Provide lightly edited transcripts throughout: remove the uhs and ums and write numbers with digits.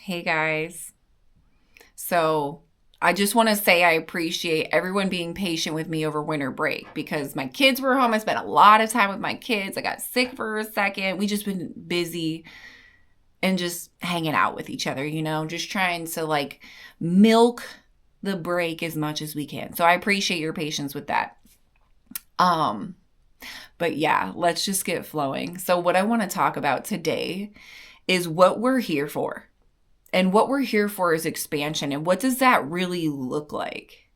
Hey guys. So I just want to say I appreciate everyone being patient with me over winter break because my kids were home. I spent a lot of time with my kids. I got sick for a second. We just been busy and just hanging out with each other, just trying to milk the break as much as we can. So I appreciate your patience with that. Um, but yeah, let's just get flowing. So what I want to talk about today is what we're here for. And what we're here for is expansion. And what does that really look like?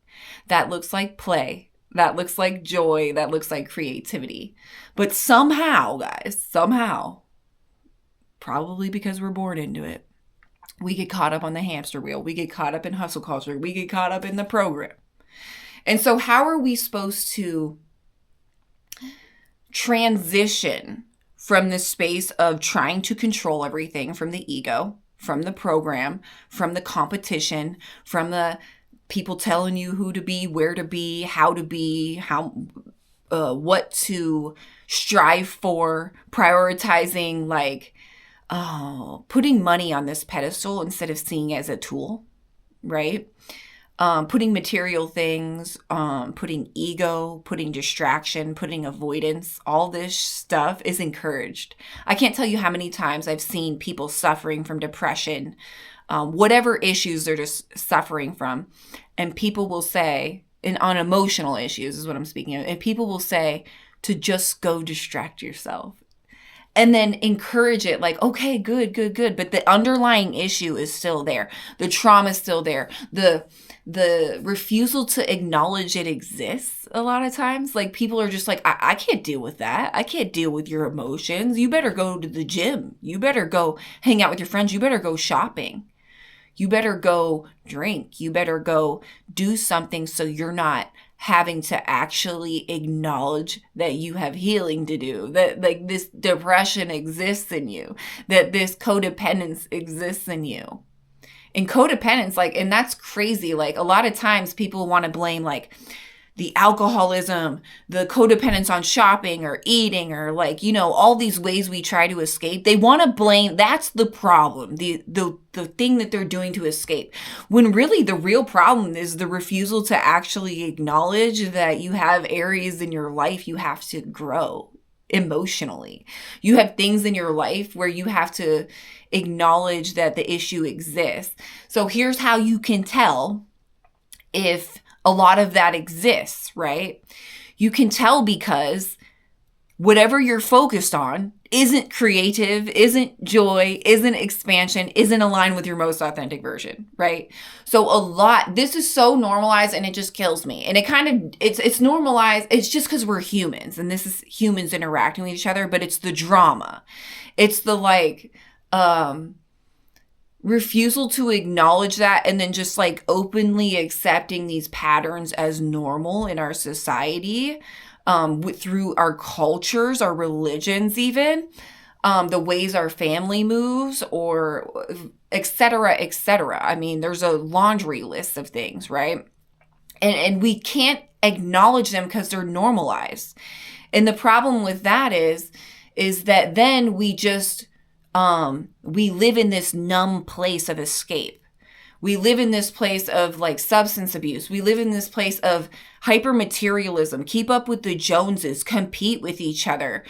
That looks like play. That looks like joy. That looks like creativity. But somehow, guys, probably because we're born into it, we get caught up on the hamster wheel. We get caught up in hustle culture. We get caught up in the program. And so, how are we supposed to transition from this space of trying to control everything from the ego, from the program, from the competition, from the people telling you who to be, where to be, how to be, what to strive for, prioritizing putting money on this pedestal instead of seeing it as a tool, right? Putting material things, putting ego, putting distraction, putting avoidance, all this stuff is encouraged. I can't tell you how many times I've seen people suffering from depression, whatever issues they're just suffering from. And people will say, and on emotional issues is what I'm speaking of, and people will say to just go distract yourself. And then encourage it like, okay, good. But the underlying issue is still there. The trauma is still there. The refusal to acknowledge it exists a lot of times. Like people are just like, I can't deal with that. I can't deal with your emotions. You better go to the gym. You better go hang out with your friends. You better go shopping. You better go drink. You better go do something so you're not having to actually acknowledge that you have healing to do, that like this depression exists in you, that this codependence exists in you. And codependence, and that's crazy. Like a lot of times people want to blame the alcoholism, the codependence on shopping or eating or all these ways we try to escape. They want to blame, that's the problem, the thing that they're doing to escape. When really the real problem is the refusal to actually acknowledge that you have areas in your life you have to grow emotionally. You have things in your life where you have to acknowledge that the issue exists. So here's how you can tell if a lot of that exists, right? You can tell because whatever you're focused on isn't creative, isn't joy, isn't expansion, isn't aligned with your most authentic version, right? So this is so normalized and it just kills me. And it's normalized. It's just because we're humans and this is humans interacting with each other, but it's the drama. It's the refusal to acknowledge that and then just openly accepting these patterns as normal in our society, through our cultures, our religions even, the ways our family moves, or et cetera, et cetera. I mean, there's a laundry list of things, right? And we can't acknowledge them because they're normalized. And the problem with that is that then we just we live in this numb place of escape. We live in this place of substance abuse. We live in this place of hyper materialism, keep up with the Joneses, compete with each other,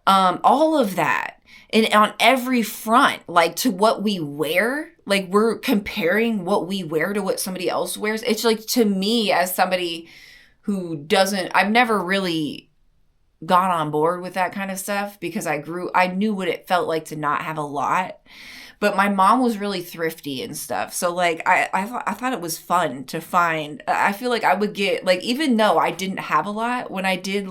all of that. And on every front, to what we wear, we're comparing what we wear to what somebody else wears. It's to me, as somebody who I've never really got on board with that kind of stuff because I knew what it felt like to not have a lot. But my mom was really thrifty and stuff. So I thought it was fun to find. I feel like I would get even though I didn't have a lot, when I did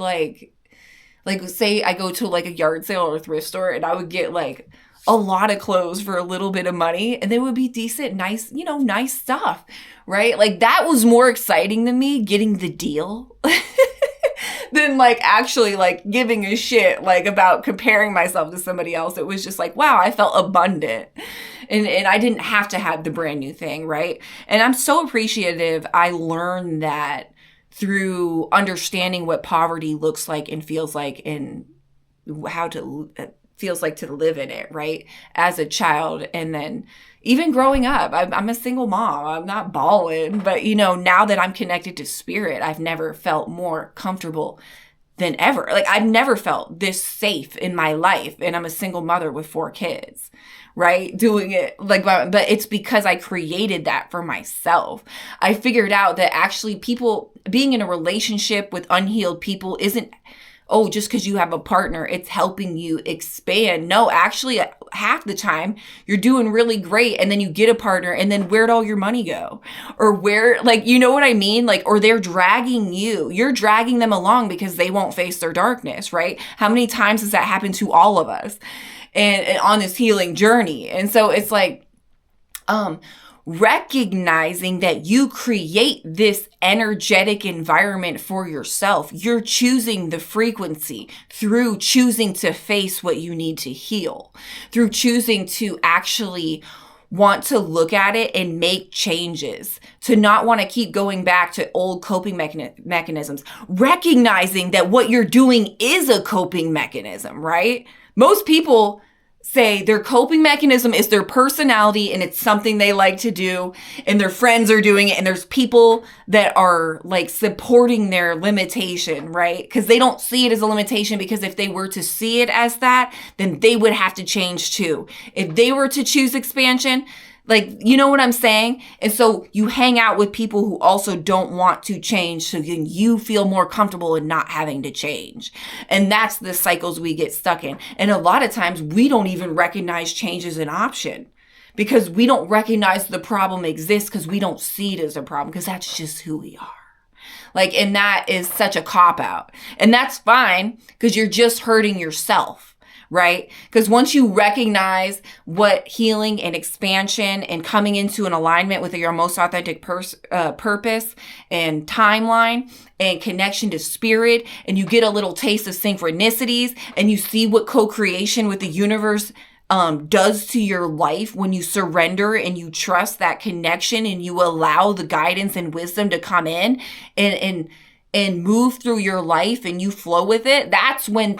say I go to a yard sale or a thrift store and I would get a lot of clothes for a little bit of money and they would be decent, nice, nice stuff, right? That was more exciting to me, getting the deal. Than actually giving a shit about comparing myself to somebody else. It was just wow, I felt abundant and I didn't have to have the brand new thing, right? And I'm so appreciative I learned that through understanding what poverty looks like and feels like and how to feels like to live in it, right? As a child. And then even growing up, I'm a single mom. I'm not balling, but now that I'm connected to spirit, I've never felt more comfortable than ever. Like, I've never felt this safe in my life. And I'm a single mother with 4 kids, right? Doing it but it's because I created that for myself. I figured out that actually people being in a relationship with unhealed people isn't, just because you have a partner, it's helping you expand. No, actually, half the time you're doing really great, and then you get a partner, and then where'd all your money go? Or where, you know what I mean? Or they're dragging you. You're dragging them along because they won't face their darkness, right? How many times has that happened to all of us and on this healing journey? And so it's recognizing that you create this energetic environment for yourself. You're choosing the frequency through choosing to face what you need to heal, through choosing to actually want to look at it and make changes, to not want to keep going back to old coping mechanisms, recognizing that what you're doing is a coping mechanism, right? Most people say their coping mechanism is their personality and it's something they like to do and their friends are doing it, and there's people that are supporting their limitation, right? Because they don't see it as a limitation, because if they were to see it as that, then they would have to change too. If they were to choose expansion, you know what I'm saying? And so you hang out with people who also don't want to change, so then you feel more comfortable in not having to change. And that's the cycles we get stuck in. And a lot of times we don't even recognize change as an option, because we don't recognize the problem exists, because we don't see it as a problem, because that's just who we are. And that is such a cop-out. And that's fine, because you're just hurting yourself. Right? Because once you recognize what healing and expansion and coming into an alignment with your most authentic purpose and timeline and connection to spirit, and you get a little taste of synchronicities, and you see what co-creation with the universe does to your life when you surrender and you trust that connection and you allow the guidance and wisdom to come in and move through your life and you flow with it, that's when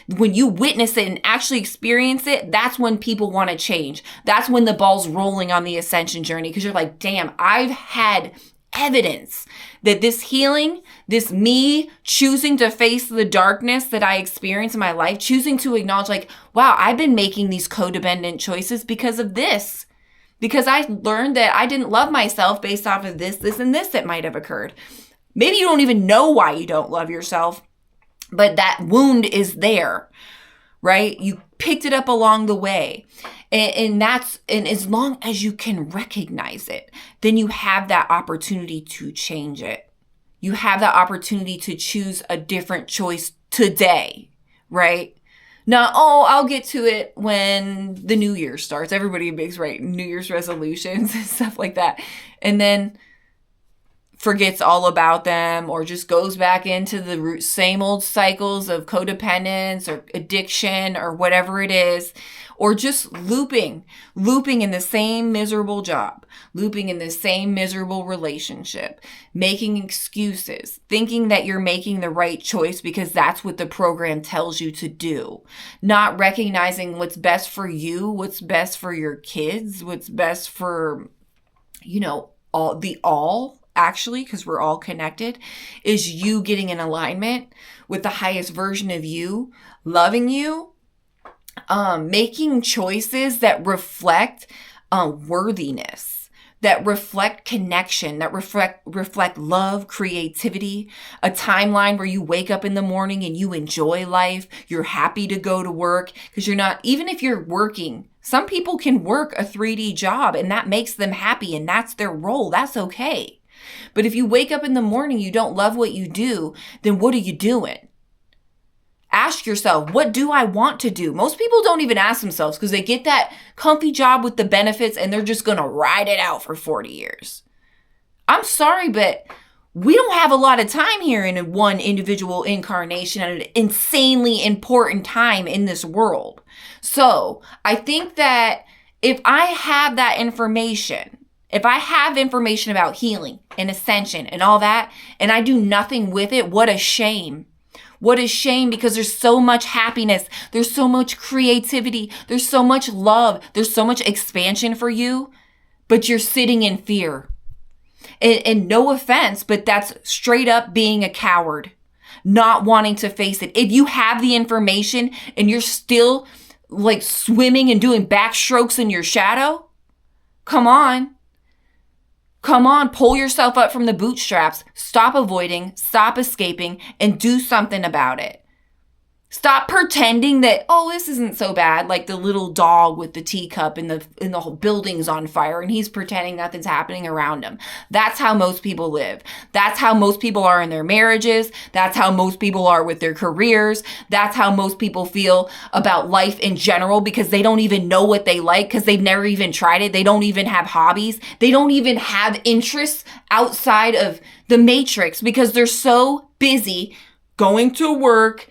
you witness it and actually experience it, that's when people want to change. That's when the ball's rolling on the ascension journey, because you're like, damn, I've had evidence that this healing, this me choosing to face the darkness that I experience in my life, choosing to acknowledge wow, I've been making these codependent choices because of this. Because I learned that I didn't love myself based off of this, and this that might have occurred. Maybe you don't even know why you don't love yourself, but that wound is there, right? You picked it up along the way. And as long as you can recognize it, then you have that opportunity to change it. You have that opportunity to choose a different choice today, right? Now, I'll get to it when the new year starts. Everybody makes, New Year's resolutions and stuff like that. And then forgets all about them, or just goes back into the same old cycles of codependence or addiction or whatever it is, or just looping in the same miserable job, looping in the same miserable relationship, making excuses, thinking that you're making the right choice because that's what the program tells you to do, not recognizing what's best for you, what's best for your kids, what's best for, actually, because we're all connected, is you getting in alignment with the highest version of you, loving you, making choices that reflect worthiness, that reflect connection, that reflect love, creativity, a timeline where you wake up in the morning and you enjoy life, you're happy to go to work, because you're not, even if you're working, some people can work a 3D job and that makes them happy and that's their role, that's okay. But if you wake up in the morning, you don't love what you do, then what are you doing? Ask yourself, what do I want to do? Most people don't even ask themselves because they get that comfy job with the benefits and they're just going to ride it out for 40 years. I'm sorry, but we don't have a lot of time here in one individual incarnation at an insanely important time in this world. So I think that if I have that information, if I have information about healing and ascension and all that, and I do nothing with it, what a shame. What a shame, because there's so much happiness. There's so much creativity. There's so much love. There's so much expansion for you, but you're sitting in fear. And no offense, but that's straight up being a coward, not wanting to face it. If you have the information and you're still like swimming and doing backstrokes in your shadow, come on. Come on, pull yourself up from the bootstraps. Stop avoiding, stop escaping, and do something about it. Stop pretending that, oh, this isn't so bad, like the little dog with the teacup and the whole building's on fire, and he's pretending nothing's happening around him. That's how most people live. That's how most people are in their marriages. That's how most people are with their careers. That's how most people feel about life in general, because they don't even know what they like, because they've never even tried it. They don't even have hobbies. They don't even have interests outside of the matrix, because they're so busy going to work,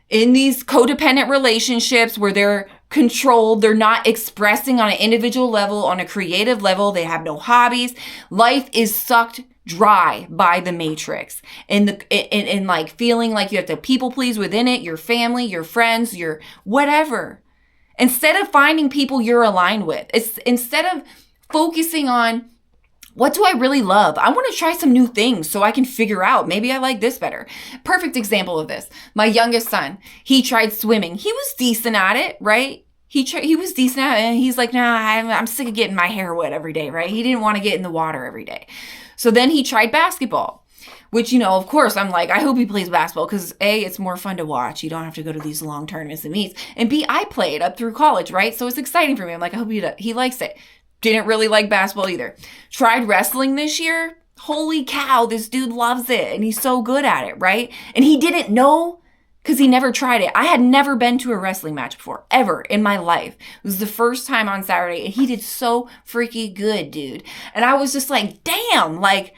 in these codependent relationships where they're controlled, they're not expressing on an individual level, on a creative level, they have no hobbies. Life is sucked dry by the matrix, and like feeling like you have to people please within it, your family, your friends, your whatever. Instead of finding people you're aligned with, instead of focusing on, what do I really love? I want to try some new things so I can figure out, maybe I like this better. Perfect example of this. My youngest son, he tried swimming. He was decent at it, right? He was decent at it, and he's like, nah, I'm sick of getting my hair wet every day, right? He didn't want to get in the water every day. So then he tried basketball, which, of course, I'm like, I hope he plays basketball, because A, it's more fun to watch. You don't have to go to these long tournaments and meets. And B, I played up through college, right? So it's exciting for me. I'm like, I hope he likes it. Didn't really like basketball either. Tried wrestling this year. Holy cow, this dude loves it. And he's so good at it, right? And he didn't know because he never tried it. I had never been to a wrestling match before, ever in my life. It was the first time on Saturday, and he did so freaky good, dude. And I was just like, damn, like,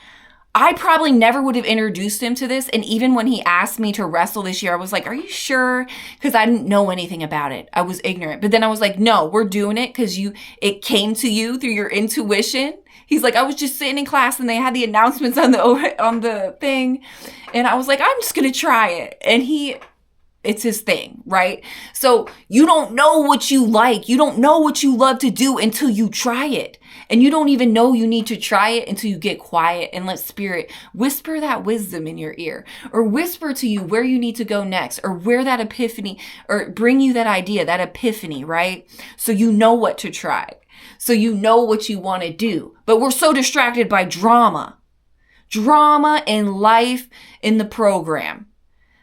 I probably never would have introduced him to this. And even when he asked me to wrestle this year, I was like, are you sure? Because I didn't know anything about it. I was ignorant. But then I was like, no, we're doing it because it came to you through your intuition. He's like, I was just sitting in class and they had the announcements on the thing. And I was like, I'm just going to try it. And it's his thing, right? So you don't know what you like. You don't know what you love to do until you try it. And you don't even know you need to try it until you get quiet and let spirit whisper that wisdom in your ear, or whisper to you where you need to go next, or where that epiphany, or bring you that idea, that epiphany, right? So you know what to try. So you know what you want to do. But we're so distracted by drama in life, in the program,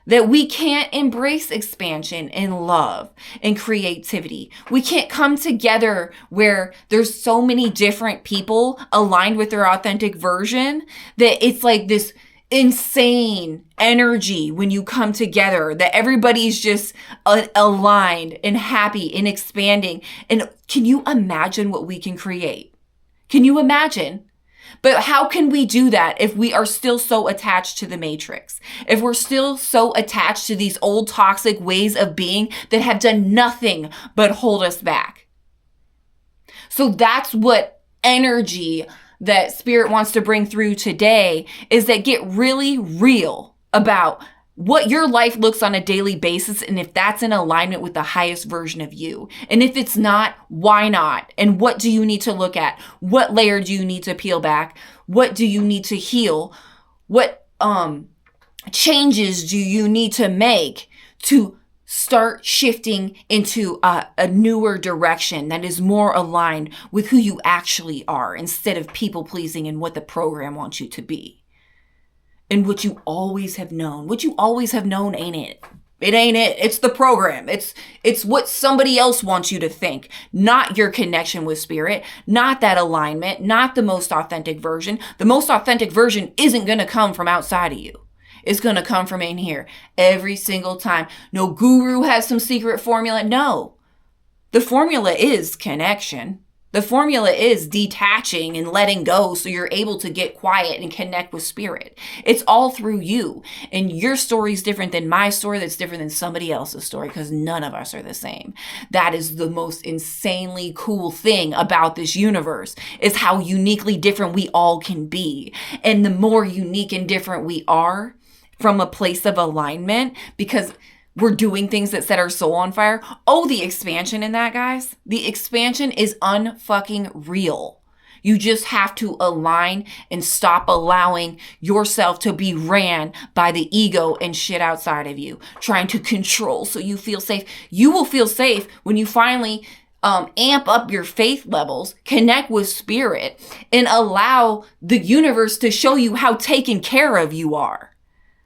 that we can't embrace expansion and love and creativity. We can't come together where there's so many different people aligned with their authentic version that it's like this insane energy when you come together, that everybody's just aligned and happy and expanding. And can you imagine what we can create? Can you imagine? But how can we do that if we are still so attached to the matrix? If we're still so attached to these old toxic ways of being that have done nothing but hold us back? So that's what energy that spirit wants to bring through today, is that get really real about what your life looks on a daily basis, and if that's in alignment with the highest version of you. And if it's not, why not? And what do you need to look at? What layer do you need to peel back? What do you need to heal? What changes do you need to make to start shifting into a newer direction that is more aligned with who you actually are, instead of people pleasing and what the program wants you to be? And what you always have known. What you always have known ain't it. It ain't it. It's the program. It's what somebody else wants you to think, not your connection with spirit, not that alignment, not the most authentic version. The most authentic version isn't going to come from outside of you. It's going to come from in here every single time. No guru has some secret formula. No. The formula is connection. The formula is detaching and letting go so you're able to get quiet and connect with spirit. It's all through you. And your story is different than my story, that's different than somebody else's story, because none of us are the same. That is the most insanely cool thing about this universe, is how uniquely different we all can be. And the more unique and different we are, from a place of alignment because we're doing things that set our soul on fire. Oh, the expansion in that, guys. The expansion is unfucking real. You just have to align and stop allowing yourself to be ran by the ego and shit outside of you, trying to control so you feel safe. You will feel safe when you finally amp up your faith levels, connect with spirit, and allow the universe to show you how taken care of you are.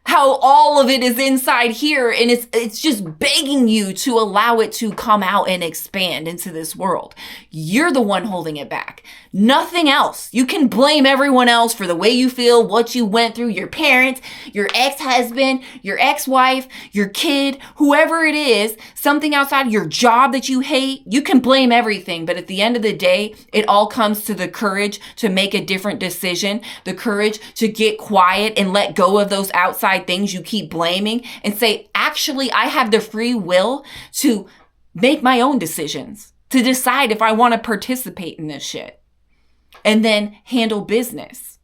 How all of it is inside here, and it's just begging you to allow it to come out and expand into this world. You're the one holding it back. Nothing else. You can blame everyone else for the way you feel, what you went through, your parents, your ex-husband, your ex-wife, your kid, whoever it is, something outside your job that you hate. You can blame everything, but at the end of the day, it all comes to the courage to make a different decision, the courage to get quiet and let go of those outside things you keep blaming and say, actually, I have the free will to make my own decisions, to decide if I want to participate in this shit. And then handle business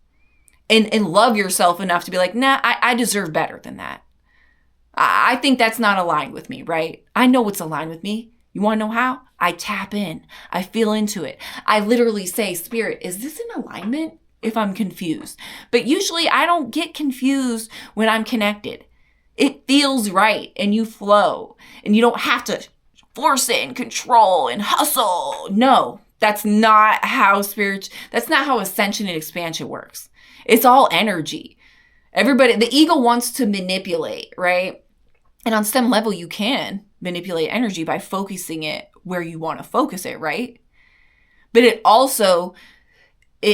and love yourself enough to be like, nah, I deserve better than that. I think that's not aligned with me, right? I know what's aligned with me. You want to know how? I tap in. I feel into it. I literally say, Spirit, is this in alignment? If I'm confused. But usually I don't get confused when I'm connected. It feels right and you flow and you don't have to force it and control and hustle. No. That's not how that's not how ascension and expansion works. It's all energy. Everybody, the ego wants to manipulate, right? And on some level, you can manipulate energy by focusing it where you want to focus it, right? But it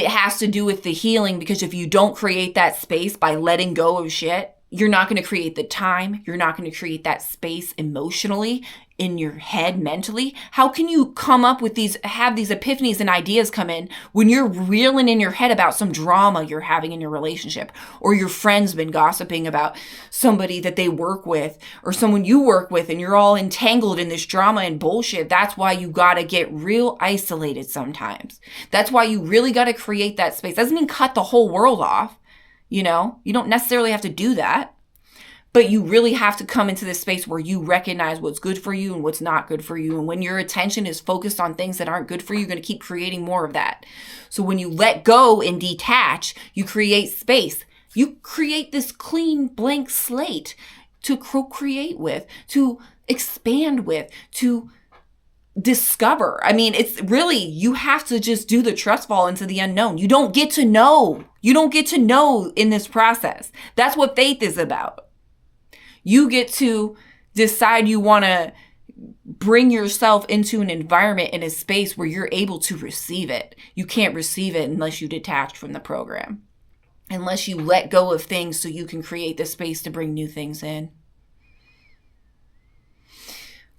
has to do with the healing, because if you don't create that space by letting go of shit, you're not going to create the time. You're not going to create that space emotionally, in your head, mentally. How can you come up with have these epiphanies and ideas come in when you're reeling in your head about some drama you're having in your relationship, or your friend's been gossiping about somebody that they work with or someone you work with, and you're all entangled in this drama and bullshit? That's why you got to get real isolated sometimes. That's why you really got to create that space. Doesn't mean cut the whole world off. You don't necessarily have to do that. But you really have to come into this space where you recognize what's good for you and what's not good for you. And when your attention is focused on things that aren't good for you, you're going to keep creating more of that. So when you let go and detach, you create space. You create this clean, blank slate to co-create with, to expand with, to discover. I mean, it's really, you have to just do the trust fall into the unknown. You don't get to know. You don't get to know in this process. That's what faith is about. You get to decide you want to bring yourself into an environment, in a space where you're able to receive it. You can't receive it unless you detach from the program, unless you let go of things so you can create the space to bring new things in.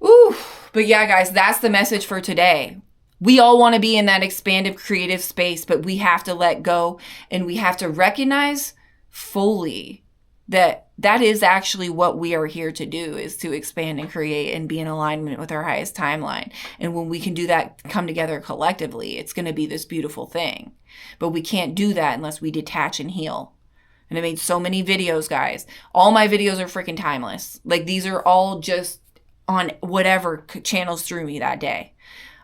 Ooh, but yeah, guys, that's the message for today. We all want to be in that expansive, creative space, but we have to let go, and we have to recognize fully that is actually what we are here to do, is to expand and create and be in alignment with our highest timeline. And when we can do that, come together collectively, it's going to be this beautiful thing. But we can't do that unless we detach and heal. And I made so many videos, guys. All my videos are freaking timeless. Like, these are all just on whatever channels through me that day.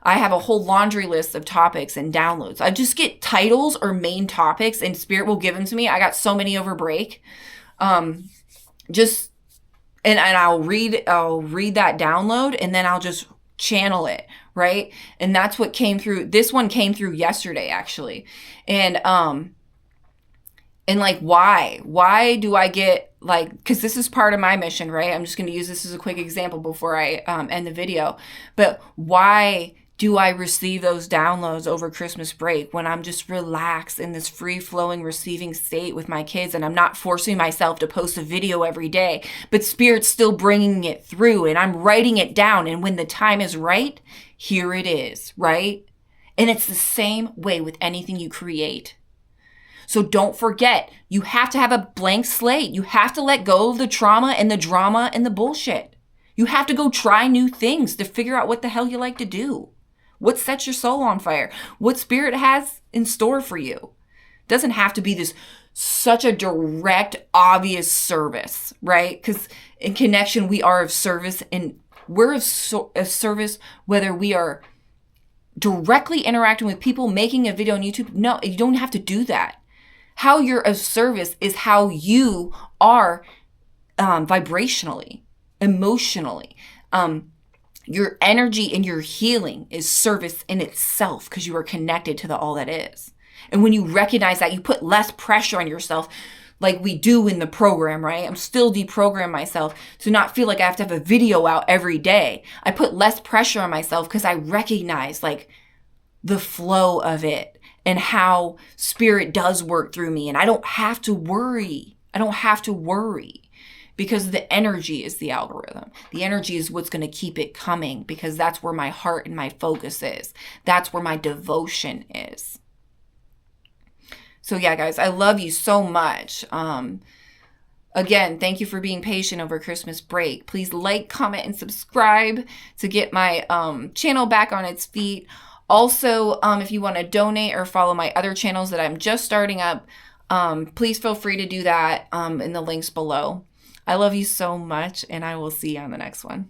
I have a whole laundry list of topics and downloads. I just get titles or main topics, and Spirit will give them to me. I got so many over break. And I'll read that download, and then I'll just channel it, right? And that's what came through. This one came through yesterday, actually. And like, why do I get, like, because this is part of my mission, right? I'm just going to use this as a quick example before I end the video. But why do I receive those downloads over Christmas break when I'm just relaxed in this free-flowing receiving state with my kids, and I'm not forcing myself to post a video every day, but Spirit's still bringing it through, and I'm writing it down, and when the time is right, here it is, right? And it's the same way with anything you create. So don't forget, you have to have a blank slate. You have to let go of the trauma and the drama and the bullshit. You have to go try new things to figure out what the hell you like to do. What sets your soul on fire? What Spirit has in store for you? Doesn't have to be this such a direct, obvious service, right? Because in connection, we are of service, and we're of service whether we are directly interacting with people, making a video on YouTube. No, you don't have to do that. How you're of service is how you are vibrationally, emotionally. Your energy and your healing is service in itself because you are connected to the all that is. And when you recognize that, you put less pressure on yourself like we do in the program, right? I'm still deprogramming myself to not feel like I have to have a video out every day. I put less pressure on myself because I recognize like the flow of it and how spirit does work through me. And I don't have to worry. Because the energy is the algorithm. The energy is what's going to keep it coming because that's where my heart and my focus is. That's where my devotion is. So yeah, guys, I love you so much. Again, thank you for being patient over Christmas break. Please like, comment, and subscribe to get my channel back on its feet. Also, if you want to donate or follow my other channels that I'm just starting up, please feel free to do that in the links below. I love you so much, and I will see you on the next one.